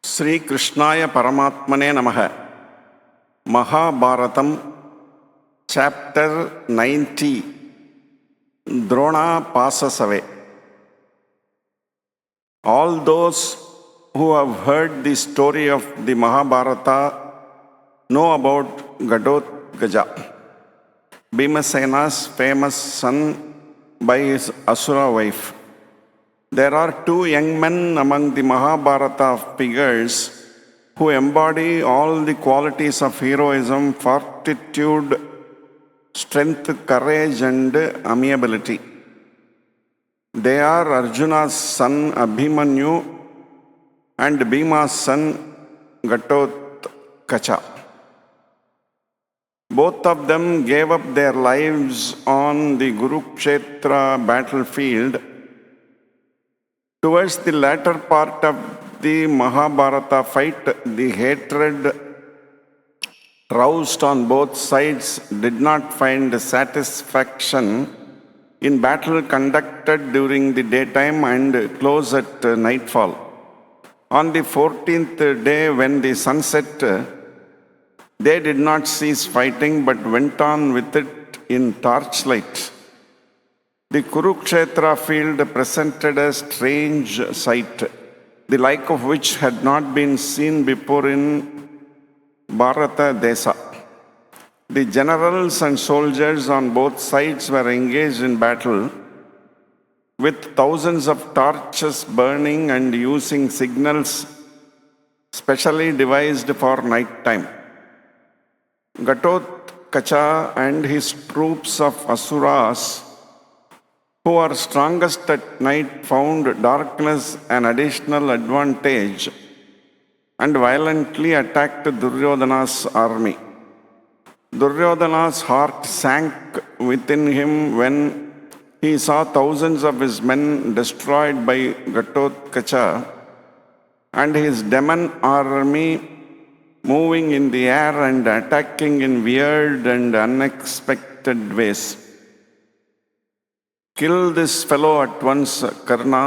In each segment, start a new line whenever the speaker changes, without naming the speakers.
Sri Krishnaya Paramatmane Namaha. Mahabharatham, Chapter 90. Drona passes away. All those who have heard the story of the Mahabharata know about Gatotkacha, Bhimasena's famous son by his Asura wife. There are two young men among the Mahabharata figures who embody all the qualities of heroism, fortitude, strength, courage, and amiability. They are Arjuna's son Abhimanyu and Bhima's son Gatotkacha. Both of them gave up their lives on the Kurukshetra battlefield. Towards the latter part of the Mahabharata fight, the hatred roused on both sides did not find satisfaction in battle conducted during the daytime and close at nightfall. On the 14th day, when the sun set, they did not cease fighting but went on with it in torchlight. The Kurukshetra field presented a strange sight, the like of which had not been seen before in Bharata Desa. The generals and soldiers on both sides were engaged in battle, with thousands of torches burning and using signals specially devised for night time. Gatotkacha and his troops of Asuras, who are strongest at night, found darkness an additional advantage and violently attacked Duryodhana's army. Duryodhana's heart sank within him when he saw thousands of his men destroyed by Gatotkacha and his demon army moving in the air and attacking in weird and unexpected ways. Kill this fellow at once, Karna,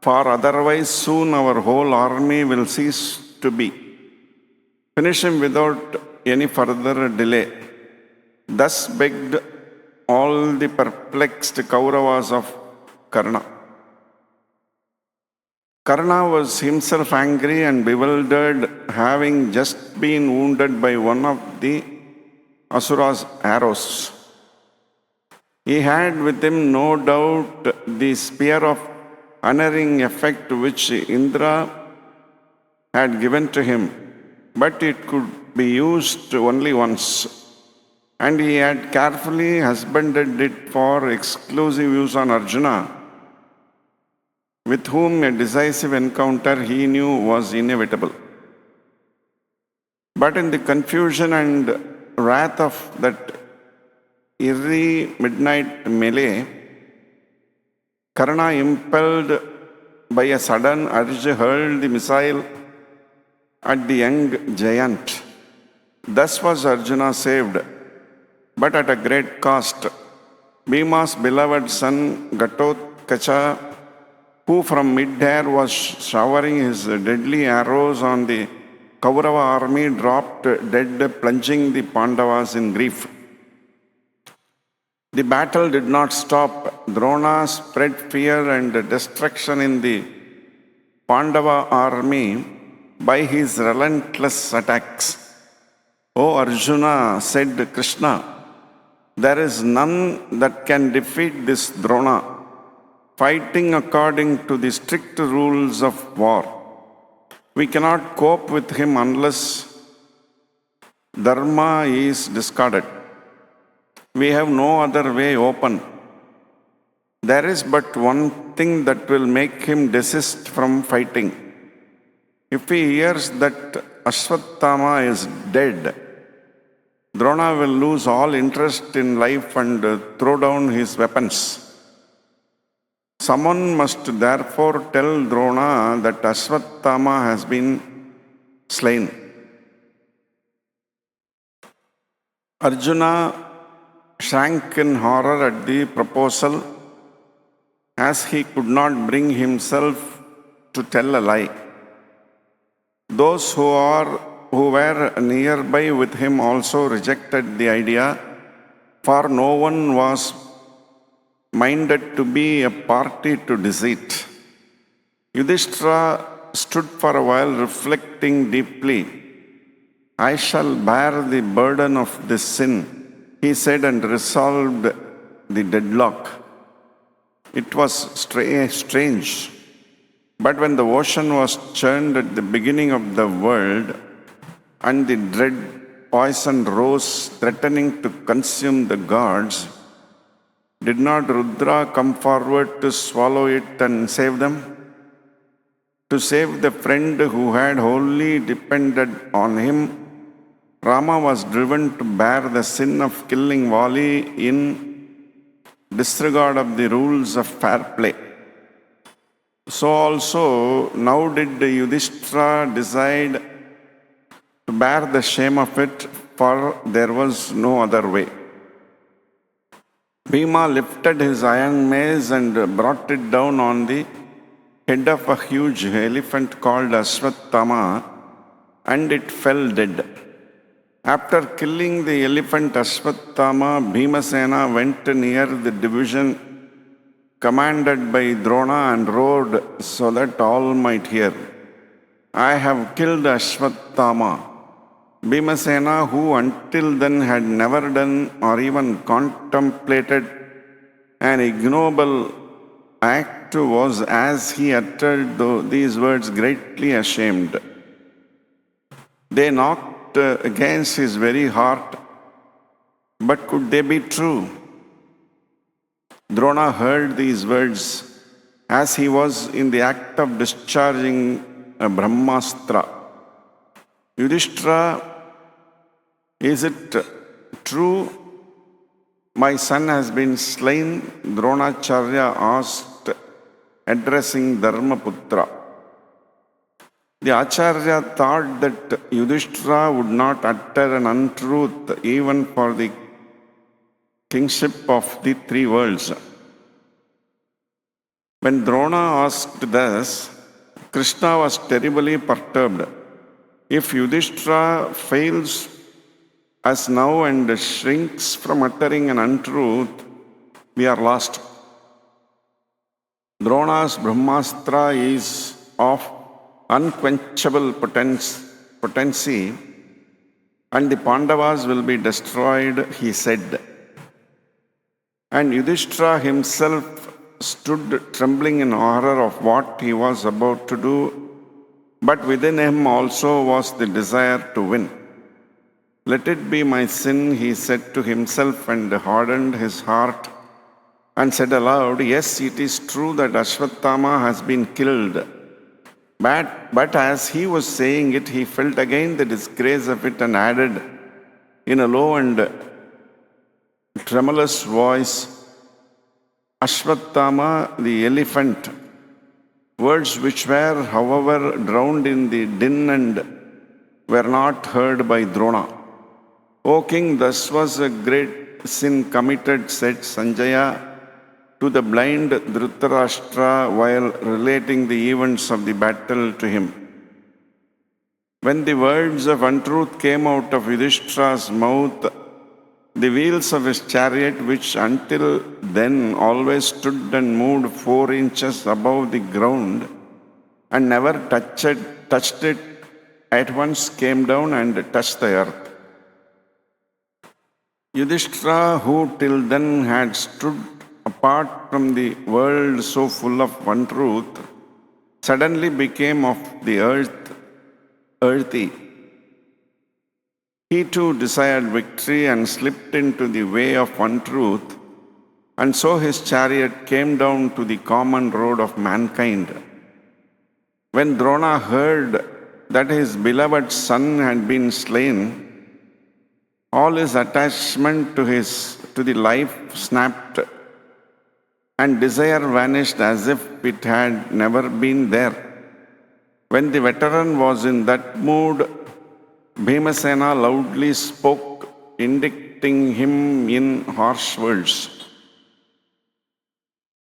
for otherwise soon our whole army will cease to be. Finish him without any further delay. Thus begged all the perplexed Kauravas of Karna. Karna was himself angry and bewildered, having just been wounded by one of the Asura's arrows. He had with him, no doubt, the spear of unerring effect which Indra had given to him, but it could be used only once, and he had carefully husbanded it for exclusive use on Arjuna, with whom a decisive encounter he knew was inevitable. But in the confusion and wrath of that eerie midnight melee, Karna, impelled by a sudden urge, hurled the missile at the young giant. Thus was Arjuna saved, but at a great cost. Bhima's beloved son Gatotkacha, who from mid-air was showering his deadly arrows on the Kaurava army, dropped dead, plunging the Pandavas in grief. The battle did not stop. Drona spread fear and destruction in the Pandava army by his relentless attacks. O Arjuna, said Krishna, there is none that can defeat this Drona, fighting according to the strict rules of war. We cannot cope with him unless Dharma is discarded. We have no other way open. There is but one thing that will make him desist from fighting. If he hears that Ashwathama is dead, Drona will lose all interest in life and throw down his weapons. Someone must therefore tell Drona that Ashwathama has been slain. Arjuna shrank in horror at the proposal, as he could not bring himself to tell a lie. Those who were nearby with him also rejected the idea, for no one was minded to be a party to deceit. Yudhishthira stood for a while reflecting deeply. I shall bear the burden of this sin, he said, and resolved the deadlock. It was strange. But when the ocean was churned at the beginning of the world, and the dread poison rose, threatening to consume the gods, did not Rudra come forward to swallow it and save them? To save the friend who had wholly depended on him, Rama was driven to bear the sin of killing Vali in disregard of the rules of fair play. So also, now did Yudhishthira decide to bear the shame of it, for there was no other way. Bhima lifted his iron mace and brought it down on the head of a huge elephant called Ashwathama, and it fell dead. After killing the elephant Ashwathama, Bhimasena went near the division commanded by Drona and roared so that all might hear, I have killed Ashwathama. Bhimasena, who until then had never done or even contemplated an ignoble act, was, as he uttered these words, greatly ashamed. They knocked against his very heart, but could they be true? Drona heard these words as he was in the act of discharging a Brahmastra. Yudhishthira, is it true my son has been slain? Dronacharya asked, addressing Dharmaputra. The Acharya thought that Yudhishthira would not utter an untruth even for the kingship of the three worlds. When Drona asked thus, Krishna was terribly perturbed. If Yudhishthira fails us now and shrinks from uttering an untruth, we are lost. Drona's Brahmastra is of unquenchable potency, and the Pandavas will be destroyed, he said. And Yudhishthira himself stood trembling in horror of what he was about to do, but within him also was the desire to win. Let it be my sin, he said to himself, and hardened his heart and said aloud, yes, it is true that Ashwathama has been killed. But as he was saying it, he felt again the disgrace of it and added in a low and tremulous voice, Ashwathama the elephant. Words which were, however, drowned in the din and were not heard by Drona. O king, thus was a great sin committed, said Sanjaya to the blind Dhritarashtra while relating the events of the battle to him. When the words of untruth came out of Yudhishthira's mouth, the wheels of his chariot, which until then always stood and moved 4 inches above the ground and never touched it, at once came down and touched the earth. Yudhishthira, who till then had stood apart from the world so full of untruth, suddenly became of the earthy. He too desired victory and slipped into the way of untruth, and so his chariot came down to the common road of mankind. When Drona heard that his beloved son had been slain, all his attachment to the life snapped, and desire vanished as if it had never been there. When the veteran was in that mood, Bhimasena loudly spoke, indicting him in harsh words.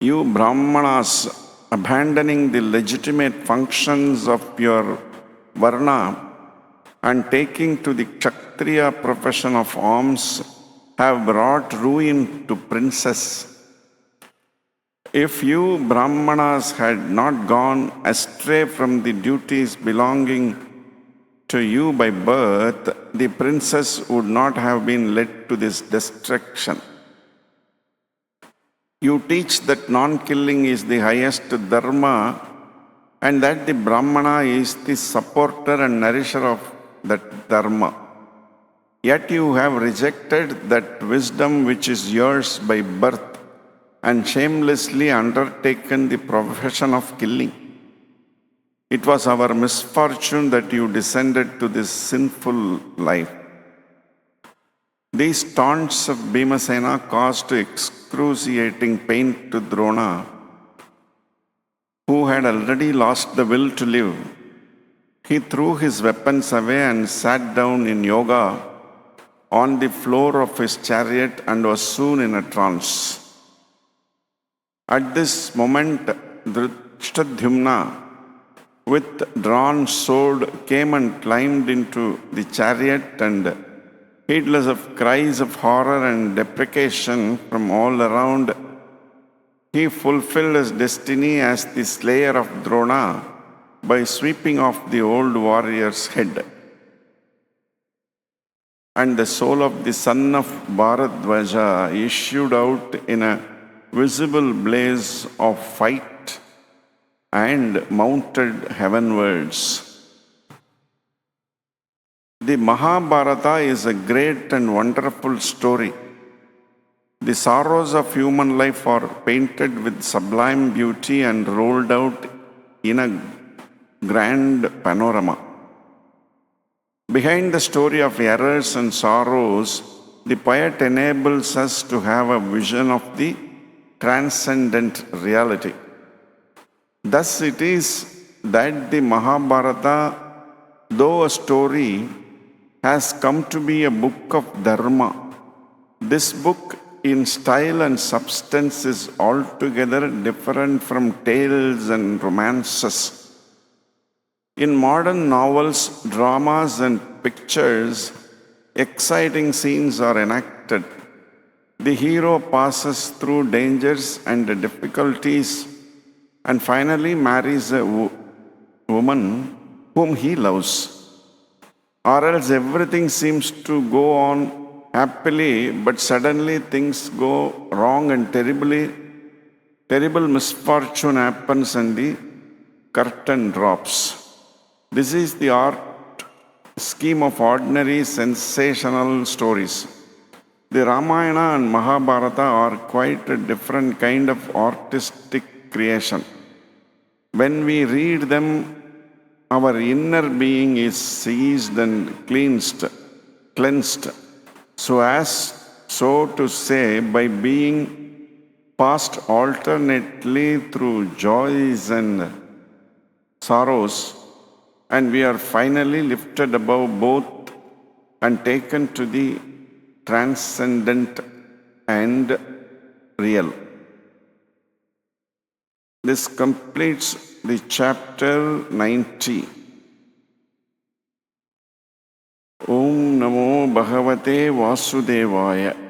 You Brahmanas, abandoning the legitimate functions of your Varna and taking to the Kshatriya profession of arms have brought ruin to princess. If you Brahmanas had not gone astray from the duties belonging to you by birth, the princess would not have been led to this destruction. You teach that non-killing is the highest dharma and that the Brahmana is the supporter and nourisher of that dharma. Yet you have rejected that wisdom which is yours by birth and shamelessly undertaken the profession of killing. It was our misfortune that you descended to this sinful life. These taunts of Bhimasena caused excruciating pain to Drona, who had already lost the will to live. He threw his weapons away and sat down in yoga on the floor of his chariot and was soon in a trance. At this moment, Dhrishtadyumna, with drawn sword, came and climbed into the chariot, and heedless of cries of horror and deprecation from all around, he fulfilled his destiny as the slayer of Drona by sweeping off the old warrior's head. And the soul of the son of Bharadwaja issued out in a visible blaze of fight and mounted heavenwards. The Mahabharata is a great and wonderful story. The sorrows of human life are painted with sublime beauty and rolled out in a grand panorama. Behind the story of errors and sorrows, the poet enables us to have a vision of the transcendent reality. Thus it is that the Mahabharata, though a story, has come to be a book of dharma. This book in style and substance is altogether different from tales and romances. In modern novels, dramas, and pictures, exciting scenes are enacted. The hero passes through dangers and difficulties and finally marries a woman whom he loves. Or else everything seems to go on happily, but suddenly things go wrong and terrible misfortune happens and the curtain drops. This is the art scheme of ordinary sensational stories. The Ramayana and Mahabharata are quite a different kind of artistic creation. When we read them, our inner being is seized and cleansed, so to say, by being passed alternately through joys and sorrows, and we are finally lifted above both and taken to the transcendent and real. This completes the chapter 90. Om Namo Bhagavate Vasudevaya.